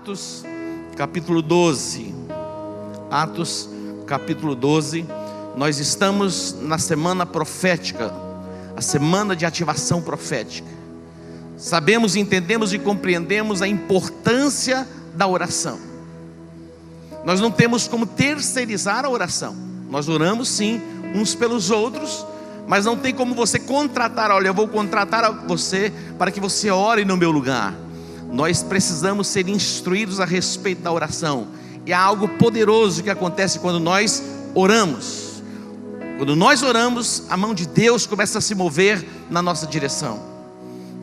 Atos capítulo 12. Atos capítulo 12. Nós estamos na semana profética, a semana de ativação profética. Sabemos, entendemos e compreendemos a importância da oração. Nós não temos como terceirizar a oração. Nós oramos sim, uns pelos outros, mas não tem como você contratar, olha, eu vou contratar você para que você ore no meu lugar. Nós precisamos ser instruídos a respeito da oração. E há algo poderoso que acontece quando nós oramos. Quando nós oramos, a mão de Deus começa a se mover na nossa direção.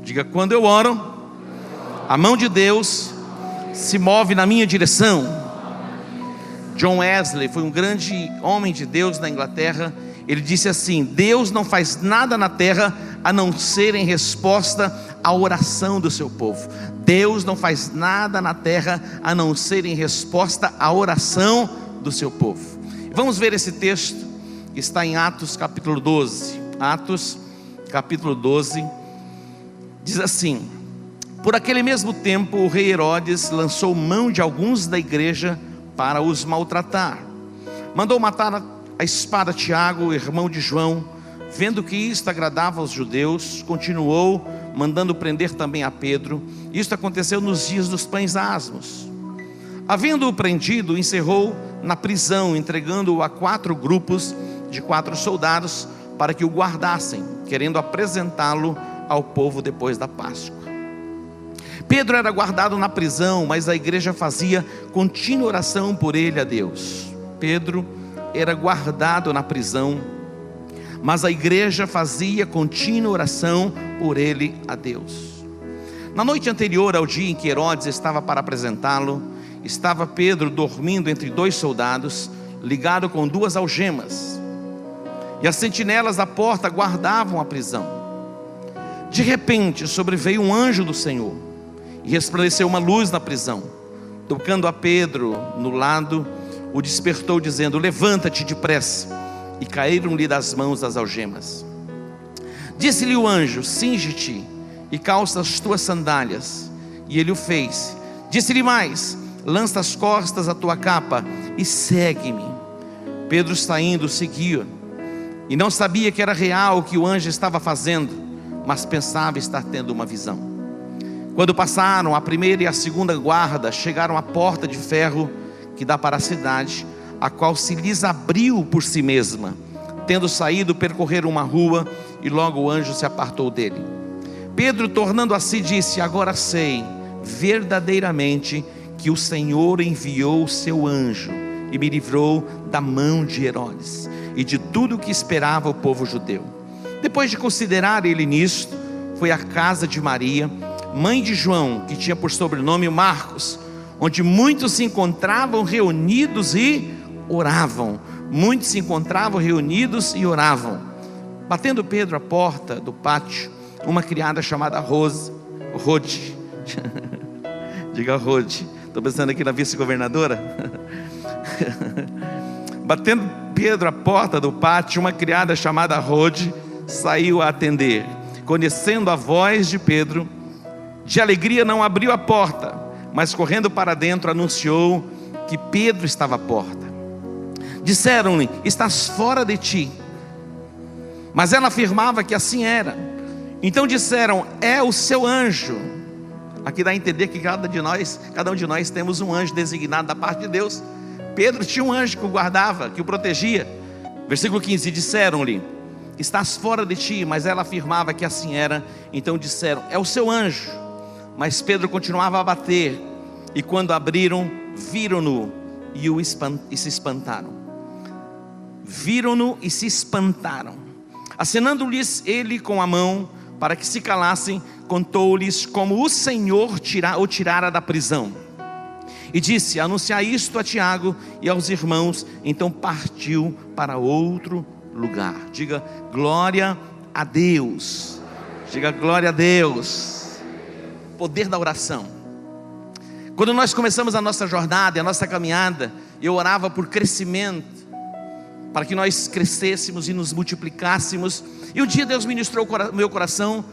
Diga: quando eu oro, a mão de Deus se move na minha direção. John Wesley foi um grande homem de Deus na Inglaterra. Ele disse assim: Deus não faz nada na terra a não ser em resposta à oração do seu povo. Deus não faz nada na terra a não ser em resposta à oração do seu povo. Vamos ver esse texto que está em Atos capítulo 12. Atos capítulo 12 diz assim: por aquele mesmo tempo o rei Herodes lançou mão de alguns da igreja para os maltratar. Mandou matar a espada Tiago, irmão de João. Vendo que isto agradava aos judeus, continuou mandando prender também a Pedro. Isto aconteceu nos dias dos pães asmos. Havendo-o prendido, encerrou na prisão, entregando-o a 4 grupos de 4 soldados para que o guardassem, querendo apresentá-lo ao povo depois da Páscoa. Pedro era guardado na prisão, mas a igreja fazia contínua oração por ele a Deus. Pedro era guardado na prisão, mas a igreja fazia contínua oração por ele a Deus. Na noite anterior ao dia em que Herodes estava para apresentá-lo, estava Pedro dormindo entre 2 soldados, ligado com 2 algemas, e as sentinelas da porta guardavam a prisão. De repente sobreveio um anjo do Senhor, e resplandeceu uma luz na prisão. Tocando a Pedro no lado, o despertou dizendo: levanta-te depressa. E caíram-lhe das mãos as algemas. Disse-lhe o anjo: cinge-te e calça as tuas sandálias. E ele o fez. Disse-lhe mais: lança as costas a tua capa e segue-me. Pedro, saindo, seguia, e não sabia que era real o que o anjo estava fazendo, mas pensava estar tendo uma visão. Quando passaram a primeira e a segunda guarda, chegaram à porta de ferro que dá para a cidade, a qual se lhes abriu por si mesma. Tendo saído, percorreram uma rua, e logo o anjo se apartou dele. Pedro, tornando a si, disse: agora sei verdadeiramente que o Senhor enviou o seu anjo e me livrou da mão de Herodes e de tudo o que esperava o povo judeu. Depois de considerar ele nisto, foi à casa de Maria, mãe de João, que tinha por sobrenome Marcos, onde muitos se encontravam reunidos e oravam. Muitos se encontravam reunidos e oravam. Batendo Pedro à porta do pátio, uma criada chamada Rode diga Rode, estou pensando aqui na vice-governadora. Batendo Pedro à porta do pátio, uma criada chamada Rode saiu a atender. Conhecendo a voz de Pedro, de alegria não abriu a porta, mas correndo para dentro anunciou que Pedro estava à porta. Disseram-lhe: estás fora de ti. Mas ela afirmava que assim era. Então disseram: é o seu anjo. Aqui dá a entender que cada um de nós temos um anjo designado da parte de Deus. Pedro tinha um anjo que o guardava, que o protegia. Versículo 15: disseram-lhe: estás fora de ti. Mas ela afirmava que assim era. Então disseram: é o seu anjo. Mas Pedro continuava a bater. E quando abriram, viram-no e se espantaram. Viram-no e se espantaram. Acenando-lhes ele com a mão para que se calassem, contou-lhes como o Senhor o tirara da prisão. E disse: anunciai isto a Tiago e aos irmãos. Então partiu para outro lugar. Diga glória a Deus. Diga glória a Deus. Poder da oração. Quando nós começamos a nossa jornada, a nossa caminhada, eu orava por crescimento, para que nós crescêssemos e nos multiplicássemos. E um dia Deus ministrou o meu coração,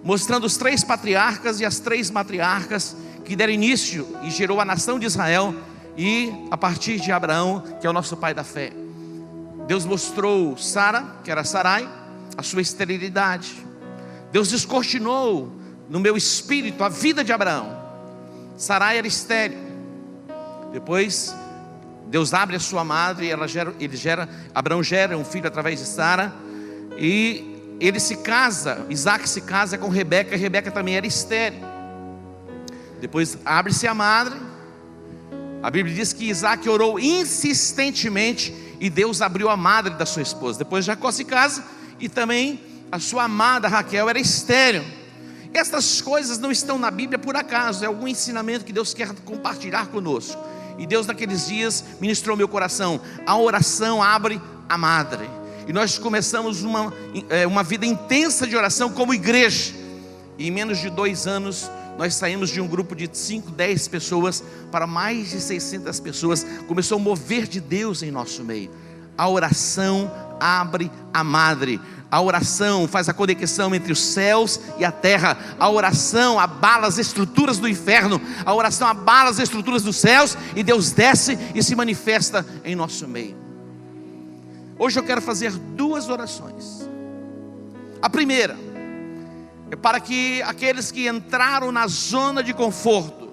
mostrando os 3 patriarcas e as 3 matriarcas que que deram início e gerou a nação de Israel, e a partir de Abraão, que é o nosso pai da fé. Deus mostrou Sara, que era Sarai, a sua esterilidade. Deus descortinou no meu espírito a vida de Abraão. Sarai era estéril. Depois Deus abre a sua madre e Abraão gera um filho através de Sara, e ele se casa, Isaac se casa com Rebeca, e Rebeca também era estéril. Depois abre-se a madre. A Bíblia diz que Isaac orou insistentemente e Deus abriu a madre da sua esposa. Depois Jacó se casa e também a sua amada Raquel era estéril. Estas coisas não estão na Bíblia por acaso, é algum ensinamento que Deus quer compartilhar conosco. E Deus naqueles dias ministrou meu coração: a oração abre a madre. E nós começamos uma vida intensa de oração como igreja. E em menos de 2 anos nós saímos de um grupo de 5, 10 pessoas para mais de 600 pessoas. Começou a mover de Deus em nosso meio. A oração abre a madre. A oração faz a conexão entre os céus e a terra. A oração abala as estruturas do inferno. A oração abala as estruturas dos céus, e Deus desce e se manifesta em nosso meio. Hoje eu quero fazer 2 orações. A primeira é para que aqueles que entraram na zona de conforto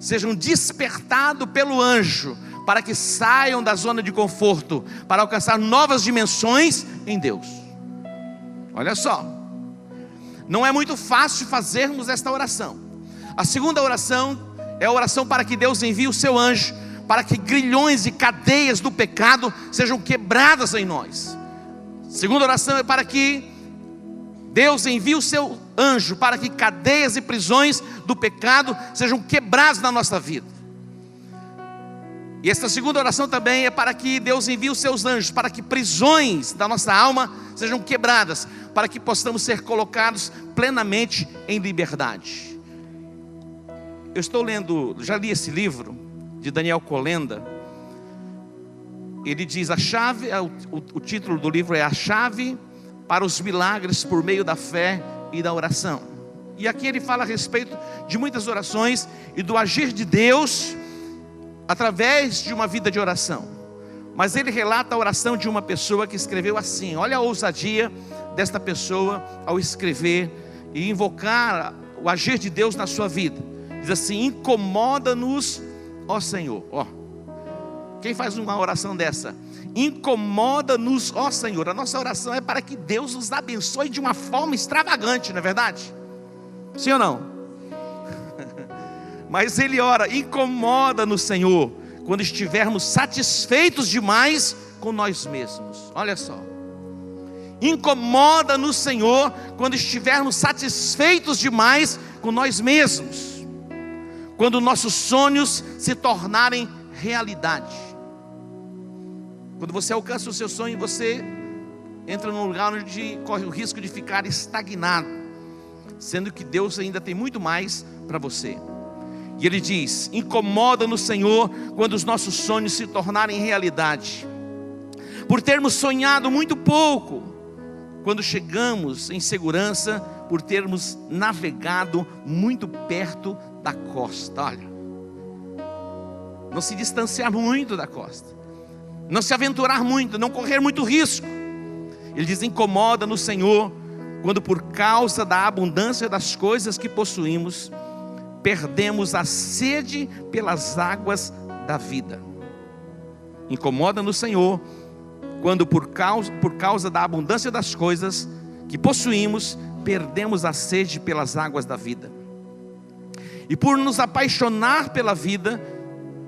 sejam despertados pelo anjo, para que saiam da zona de conforto, para alcançar novas dimensões em Deus. Olha só, não é muito fácil fazermos esta oração. A segunda oração é a oração para que Deus envie o seu anjo, para que grilhões e cadeias do pecado sejam quebradas em nós. A segunda oração é para que Deus envie o seu anjo, para que cadeias e prisões do pecado sejam quebradas na nossa vida. E esta segunda oração também é para que Deus envie os seus anjos, para que prisões da nossa alma sejam quebradas, para que possamos ser colocados plenamente em liberdade. Eu estou lendo, já li esse livro de Daniel Kolenda. Ele diz o título do livro é A Chave para os Milagres por meio da fé e da oração. E aqui ele fala a respeito de muitas orações e do agir de Deus através de uma vida de oração. Mas ele relata a oração de uma pessoa que escreveu assim. Olha a ousadia desta pessoa ao escrever e invocar o agir de Deus na sua vida. Diz assim: incomoda-nos, ó Senhor. Quem faz uma oração dessa? Incomoda-nos, ó Senhor. A nossa oração é para que Deus nos abençoe de uma forma extravagante, não é verdade? Sim ou não? Mas ele ora: incomoda-nos, Senhor, quando estivermos satisfeitos demais com nós mesmos. Olha só, incomoda-nos, Senhor, quando estivermos satisfeitos demais com nós mesmos, quando nossos sonhos se tornarem realidade. Quando você alcança o seu sonho, você entra num lugar onde corre o risco de ficar estagnado, sendo que Deus ainda tem muito mais para você. E ele diz: incomoda-nos, Senhor, quando os nossos sonhos se tornarem realidade, por termos sonhado muito pouco, quando chegamos em segurança, por termos navegado muito perto da costa. Olha, não se distanciar muito da costa, não se aventurar muito, não correr muito risco. Ele diz: incomoda-nos, Senhor, quando por causa da abundância das coisas que possuímos, perdemos a sede pelas águas da vida. Incomoda-nos, Senhor, quando por causa da abundância das coisas que possuímos, perdemos a sede pelas águas da vida. E por nos apaixonar pela vida,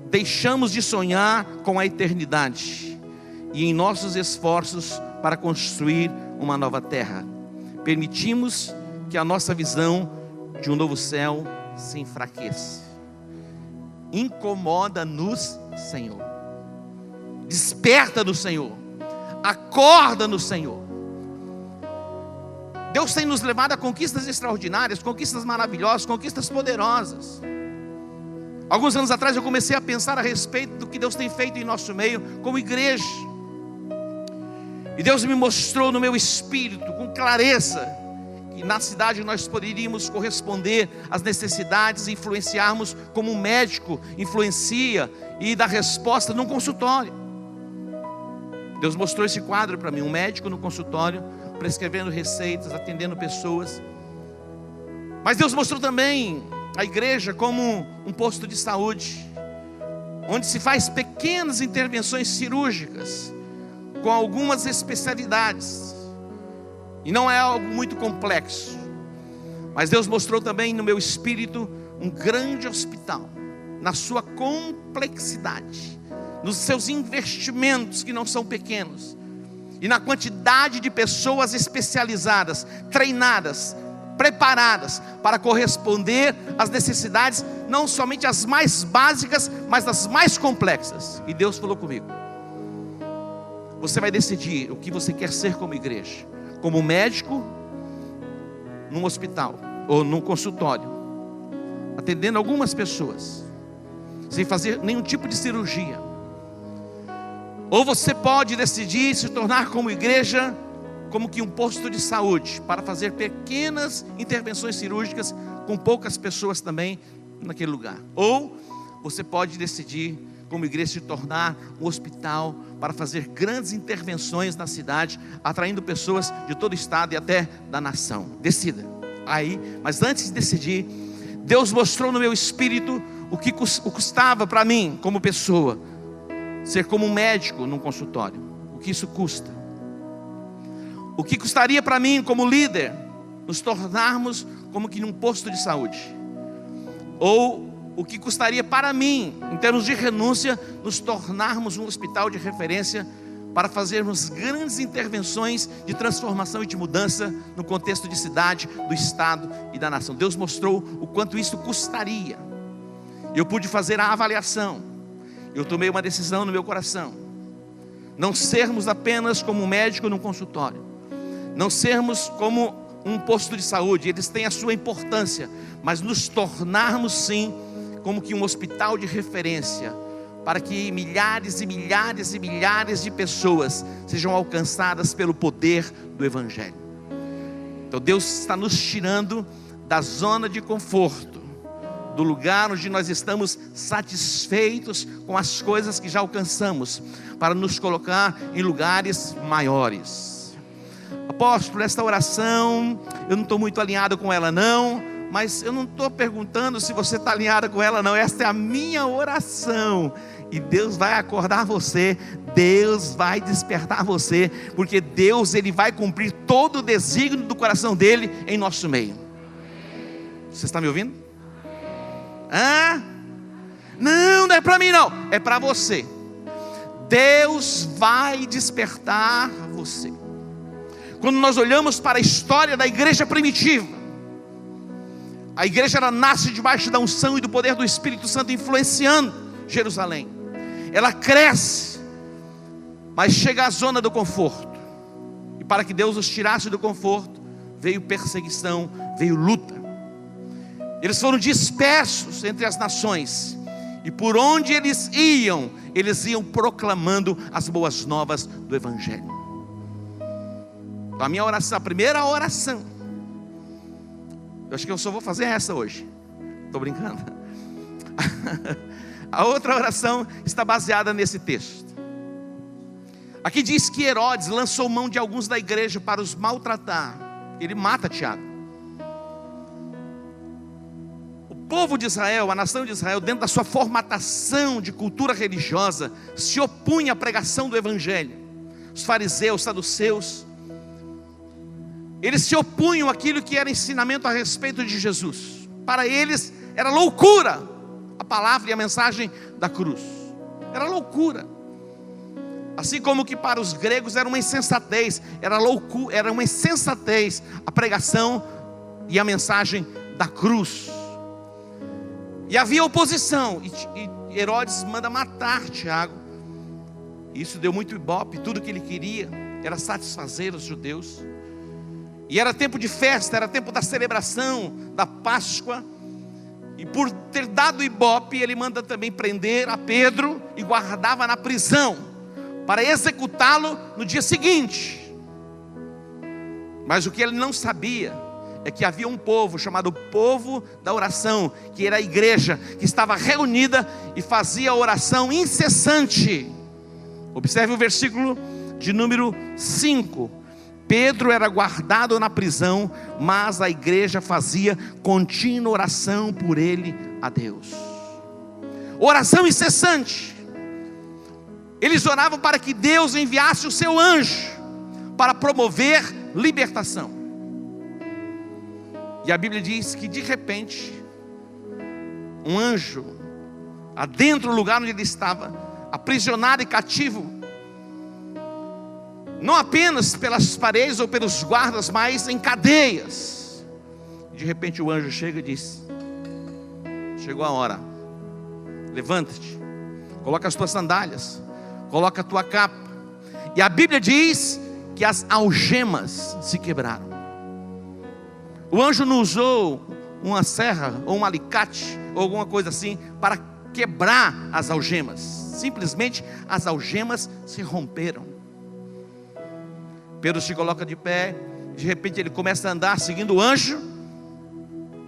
deixamos de sonhar com a eternidade e em nossos esforços para construir uma nova terra, permitimos que a nossa visão de um novo céu se enfraqueça. Incomoda-nos, Senhor. Desperta no Senhor. Acorda no Senhor. Deus tem nos levado a conquistas extraordinárias, conquistas maravilhosas, conquistas poderosas. Alguns anos atrás eu comecei a pensar a respeito do que Deus tem feito em nosso meio como igreja. E Deus me mostrou no meu espírito com clareza e na cidade nós poderíamos corresponder às necessidades e influenciarmos como um médico influencia e dá resposta num consultório. Deus mostrou esse quadro para mim, um médico no consultório, prescrevendo receitas, atendendo pessoas. Mas Deus mostrou também a igreja como um posto de saúde, onde se faz pequenas intervenções cirúrgicas, com algumas especialidades, e não é algo muito complexo. Mas Deus mostrou também no meu espírito um grande hospital, na sua complexidade, nos seus investimentos que não são pequenos, e na quantidade de pessoas especializadas, treinadas, preparadas para corresponder às necessidades, não somente as mais básicas, mas as mais complexas. E Deus falou comigo: você vai decidir o que você quer ser como igreja, como médico num hospital ou num consultório, atendendo algumas pessoas, sem fazer nenhum tipo de cirurgia. Ou você pode decidir se tornar como igreja, como que um posto de saúde, para fazer pequenas intervenções cirúrgicas com poucas pessoas também naquele lugar. Ou você pode decidir como igreja se tornar um hospital para fazer grandes intervenções na cidade, atraindo pessoas de todo o estado e até da nação. Decida. Aí, mas antes de decidir, Deus mostrou no meu espírito o que custava para mim como pessoa ser como um médico num consultório. O que isso custa? O que custaria para mim como líder nos tornarmos como que num posto de saúde? Ou o que custaria para mim, em termos de renúncia, nos tornarmos um hospital de referência para fazermos grandes intervenções de transformação e de mudança no contexto de cidade, do estado e da nação. Deus mostrou o quanto isso custaria. Eu pude fazer a avaliação. Eu tomei uma decisão no meu coração: não sermos apenas como um médico num consultório, não sermos como um posto de saúde, eles têm a sua importância, mas nos tornarmos sim como que um hospital de referência, para que milhares e milhares e milhares de pessoas sejam alcançadas pelo poder do Evangelho. Então Deus está nos tirando da zona de conforto, do lugar onde nós estamos satisfeitos com as coisas que já alcançamos, para nos colocar em lugares maiores. Apóstolo, esta oração, eu não estou muito alinhado com ela não, mas eu não estou perguntando se você está alinhado com ela não, esta é a minha oração, e Deus vai acordar você, Deus vai despertar você, porque Deus, Ele vai cumprir todo o desígnio do coração dEle em nosso meio. Você está me ouvindo? Não, não é para mim não, é para você. Deus vai despertar você. Quando nós olhamos para a história da igreja primitiva, a igreja ela nasce debaixo da unção e do poder do Espírito Santo influenciando Jerusalém. Ela cresce, mas chega à zona do conforto. E para que Deus os tirasse do conforto, veio perseguição, veio luta. Eles foram dispersos entre as nações, e por onde eles iam proclamando as boas novas do Evangelho. Então a minha oração, a primeira oração, eu acho que eu só vou fazer essa hoje, estou brincando. A outra oração está baseada nesse texto. Aqui diz que Herodes lançou mão de alguns da igreja para os maltratar. Ele mata Tiago. O povo de Israel, a nação de Israel, dentro da sua formatação de cultura religiosa, se opunha à pregação do Evangelho. Os fariseus, os saduceus, eles se opunham àquilo que era ensinamento a respeito de Jesus. Para eles era loucura a palavra e a mensagem da cruz. Era loucura. Assim como que para os gregos era uma insensatez, era loucura, era uma insensatez a pregação e a mensagem da cruz. E havia oposição, e Herodes manda matar Tiago. Isso deu muito ibope. Tudo que ele queria era satisfazer os judeus. E era tempo de festa, era tempo da celebração da Páscoa. E por ter dado ibope, ele manda também prender a Pedro e guardava na prisão, para executá-lo no dia seguinte. Mas o que ele não sabia é que havia um povo chamado povo da oração, que era a igreja, que estava reunida e fazia oração incessante. Observe o versículo de número 5. Pedro era guardado na prisão, mas a igreja fazia contínua oração por ele a Deus. Oração incessante. Eles oravam para que Deus enviasse o seu anjo para promover libertação. E a Bíblia diz que de repente um anjo, adentro do lugar onde ele estava, aprisionado e cativo, não apenas pelas paredes ou pelos guardas, mas em cadeias. De repente o anjo chega e diz: chegou a hora, levanta-te, coloca as tuas sandálias, coloca a tua capa. E a Bíblia diz que as algemas se quebraram. O anjo não usou uma serra ou um alicate ou alguma coisa assim para quebrar as algemas. Simplesmente as algemas se romperam. Pedro se coloca de pé. De repente ele começa a andar seguindo o anjo,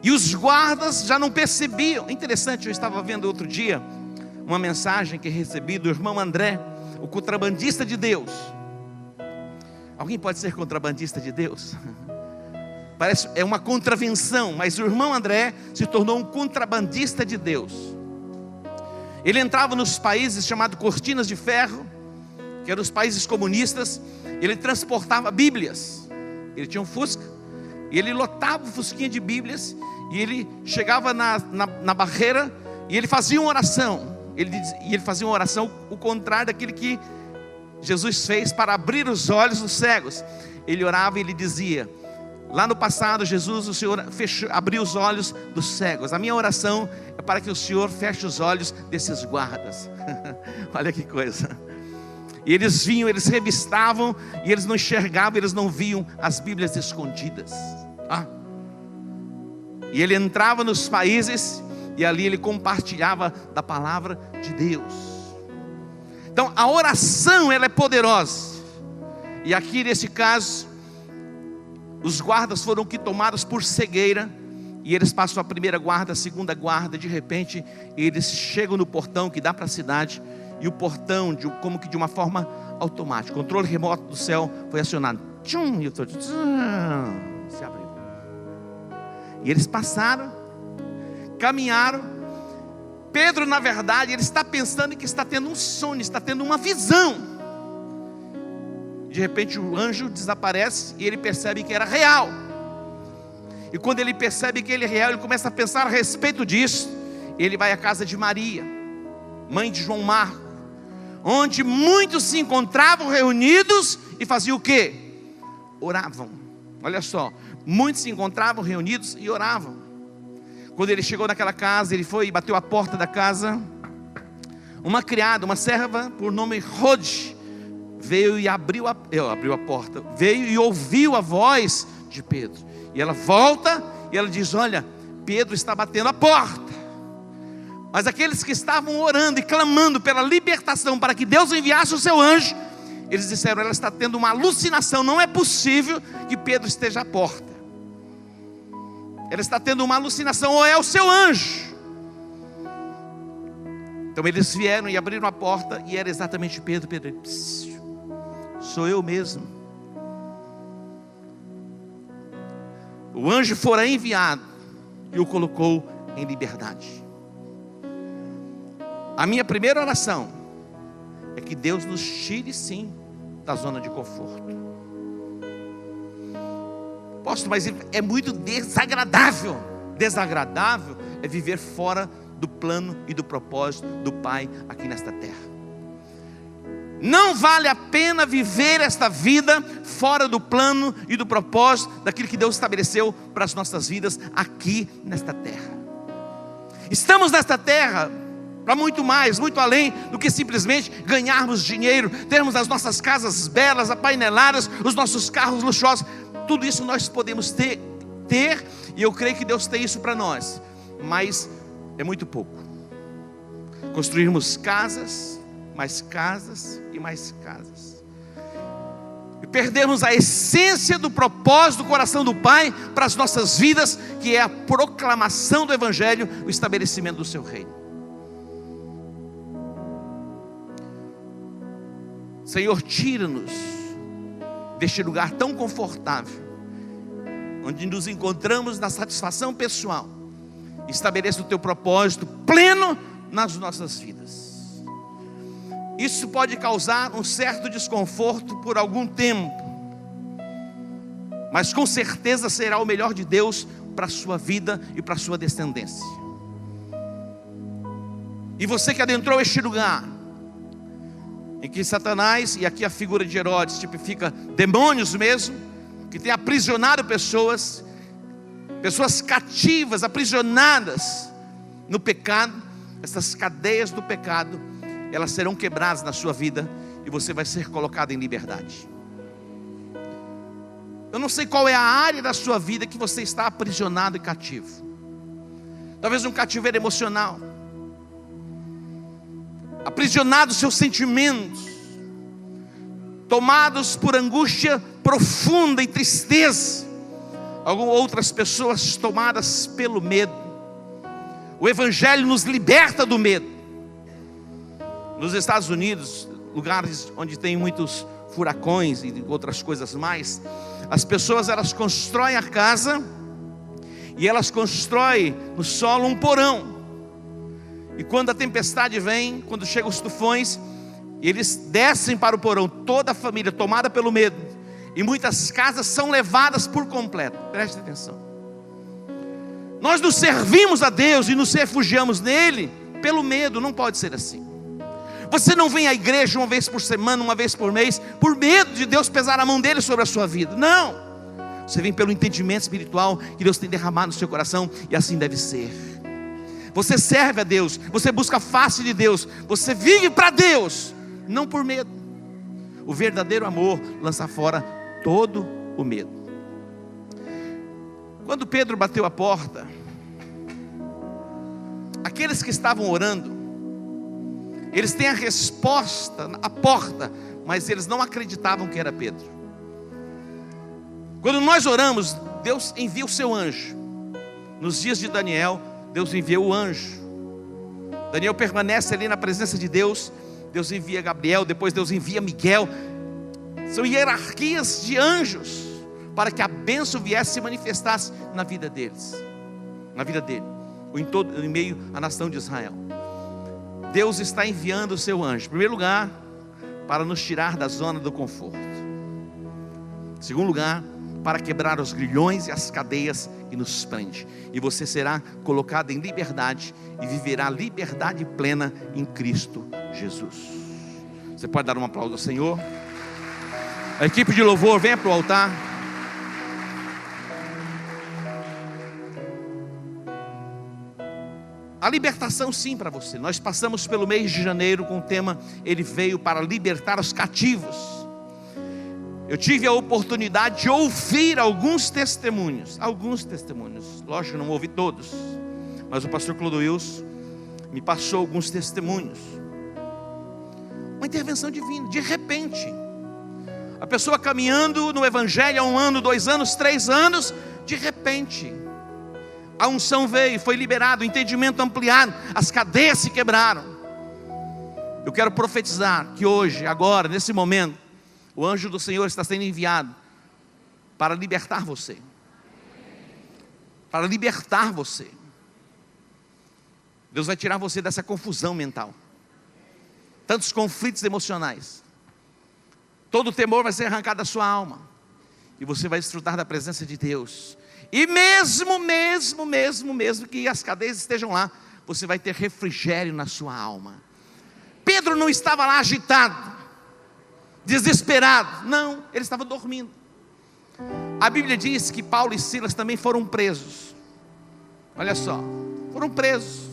e os guardas já não percebiam. Interessante, eu estava vendo outro dia uma mensagem que recebi do irmão André, o contrabandista de Deus. Alguém pode ser contrabandista de Deus? Parece, é uma contravenção, mas o irmão André se tornou um contrabandista de Deus. Ele entrava nos países chamados cortinas de ferro, que eram os países comunistas. Ele transportava Bíblias. Ele tinha um Fusca, e ele lotava o Fusquinha de Bíblias, e ele chegava na barreira, e ele fazia uma oração. Ele fazia uma oração o contrário daquele que Jesus fez para abrir os olhos dos cegos. Ele orava e ele dizia: lá no passado, Jesus, o Senhor abriu os olhos dos cegos. A minha oração é para que o Senhor feche os olhos desses guardas. Olha que coisa. E eles vinham, eles revistavam, e eles não enxergavam, eles não viam as Bíblias escondidas. E ele entrava nos países, e ali ele compartilhava da palavra de Deus. Então a oração, ela é poderosa. E aqui nesse caso, os guardas foram que tomados por cegueira, e eles passam a primeira guarda, a segunda guarda. De repente eles chegam no portão que dá para a cidade, e o portão, como que de uma forma automática, o controle remoto do céu foi acionado. Tchum, e o tchum, se abriu. E eles passaram, caminharam. Pedro, na verdade, ele está pensando que está tendo um sonho, está tendo uma visão. De repente o anjo desaparece, e ele percebe que era real. E quando ele percebe que ele é real, ele começa a pensar a respeito disso. Ele vai à casa de Maria, mãe de João Marcos, onde muitos se encontravam reunidos e faziam o quê? Oravam. Olha só, muitos se encontravam reunidos e oravam. Quando ele chegou naquela casa, ele foi e bateu a porta da casa. Uma criada, uma serva por nome Rode, veio e abriu a porta, veio e ouviu a voz de Pedro. E ela volta e ela diz: olha, Pedro está batendo a porta. Mas aqueles que estavam orando e clamando pela libertação, para que Deus enviasse o seu anjo, eles disseram: ela está tendo uma alucinação, não é possível que Pedro esteja à porta. Ela está tendo uma alucinação, ou é o seu anjo. Então eles vieram e abriram a porta, e era exatamente Pedro. Pedro disse: sou eu mesmo. O anjo fora enviado e o colocou em liberdade. A minha primeira oração é que Deus nos tire sim da zona de conforto. Apóstolo, mas é muito desagradável. Desagradável é viver fora do plano e do propósito do Pai aqui nesta terra. Não vale a pena viver esta vida fora do plano e do propósito daquilo que Deus estabeleceu para as nossas vidas aqui nesta terra. Estamos nesta terra para muito mais, muito além do que simplesmente ganharmos dinheiro, termos as nossas casas belas, apaineladas, os nossos carros luxuosos. Tudo isso nós podemos ter, e eu creio que Deus tem isso para nós, mas é muito pouco. Construirmos casas, mais casas e mais casas. perdemos a essência do propósito do coração do Pai para as nossas vidas, que é a proclamação do Evangelho, o estabelecimento do seu reino. Senhor, tira-nos deste lugar tão confortável, onde nos encontramos na satisfação pessoal. Estabeleça o teu propósito pleno nas nossas vidas. Isso pode causar um certo desconforto por algum tempo, mas com certeza será o melhor de Deus para a sua vida e para a sua descendência. E você que adentrou este lugar, em que Satanás, e aqui a figura de Herodes tipifica demônios mesmo, que tem aprisionado pessoas cativas, aprisionadas no pecado. Essas cadeias do pecado, elas serão quebradas na sua vida, e você vai ser colocado em liberdade. Eu não sei qual é a área da sua vida que você está aprisionado e cativo. Talvez um cativeiro emocional, aprisionados seus sentimentos, tomados por angústia profunda e tristeza. Algumas outras pessoas tomadas pelo medo. O Evangelho nos liberta do medo. Nos Estados Unidos, lugares onde tem muitos furacões e outras coisas mais, as pessoas, elas constroem a casa, e elas constroem no solo um porão. E quando a tempestade vem, quando chegam os tufões, eles descem para o porão, toda a família tomada pelo medo, e muitas casas são levadas por completo. Preste atenção. Nós nos servimos a Deus e nos refugiamos nele pelo medo. Não pode ser assim. Você não vem à igreja uma vez por semana, uma vez por mês, por medo de Deus pesar a mão dele sobre a sua vida. Não. Você vem pelo entendimento espiritual que Deus tem derramado no seu coração, e assim deve ser. Você serve a Deus, você busca a face de Deus, você vive para Deus, não por medo. O verdadeiro amor lança fora todo o medo. Quando Pedro bateu a porta, aqueles que estavam orando, eles têm a resposta à porta, mas eles não acreditavam que era Pedro. Quando nós oramos, Deus envia o seu anjo. Nos dias de Daniel, Deus enviou o anjo. Daniel permanece ali na presença de Deus. Deus envia Gabriel, depois Deus envia Miguel. São hierarquias de anjos, para que a bênção viesse se manifestasse na vida deles, na vida dele, ou em meio à nação de Israel. Deus está enviando o seu anjo, em primeiro lugar, para nos tirar da zona do conforto. Em segundo lugar, para quebrar os grilhões e as cadeias que nos prende. E você será colocado em liberdade, e viverá liberdade plena em Cristo Jesus. Você pode dar um aplauso ao Senhor? A equipe de louvor, venha para o altar. A libertação, sim, para você. Nós passamos pelo mês de janeiro com o tema Ele veio para libertar os cativos. Eu tive a oportunidade de ouvir alguns testemunhos. Lógico, não ouvi todos, mas o pastor Clodoilson me passou alguns testemunhos. Uma intervenção divina, de repente. A pessoa caminhando no Evangelho há 1 ano, 2 anos, 3 anos, de repente a unção veio, foi liberado, o entendimento ampliado, as cadeias se quebraram. Eu quero profetizar que hoje, agora, nesse momento, o anjo do Senhor está sendo enviado para libertar você. Para libertar você. Deus vai tirar você dessa confusão mental, tantos conflitos emocionais. Todo o temor vai ser arrancado da sua alma, e você vai desfrutar da presença de Deus. E mesmo que as cadeias estejam lá, você vai ter refrigério na sua alma. Pedro não estava lá agitado, desesperado. Não, ele estava dormindo. A Bíblia diz que Paulo e Silas também foram presos. Olha só, foram presos.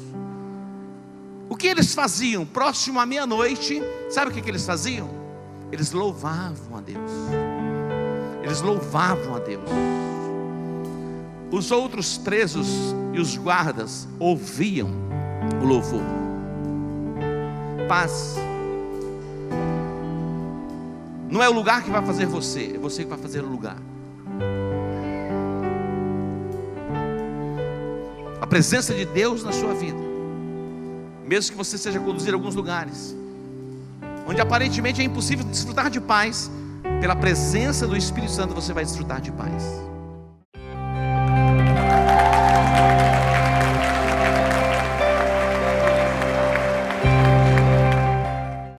O que eles faziam? Próximo à meia-noite, sabe o que eles faziam? Eles louvavam a Deus. Eles louvavam a Deus. Os outros presos e os guardas ouviam o louvor. Paz. Não é o lugar que vai fazer você, é você que vai fazer o lugar. A presença de Deus na sua vida, mesmo que você seja conduzido a alguns lugares onde aparentemente é impossível desfrutar de paz, pela presença do Espírito Santo você vai desfrutar de paz.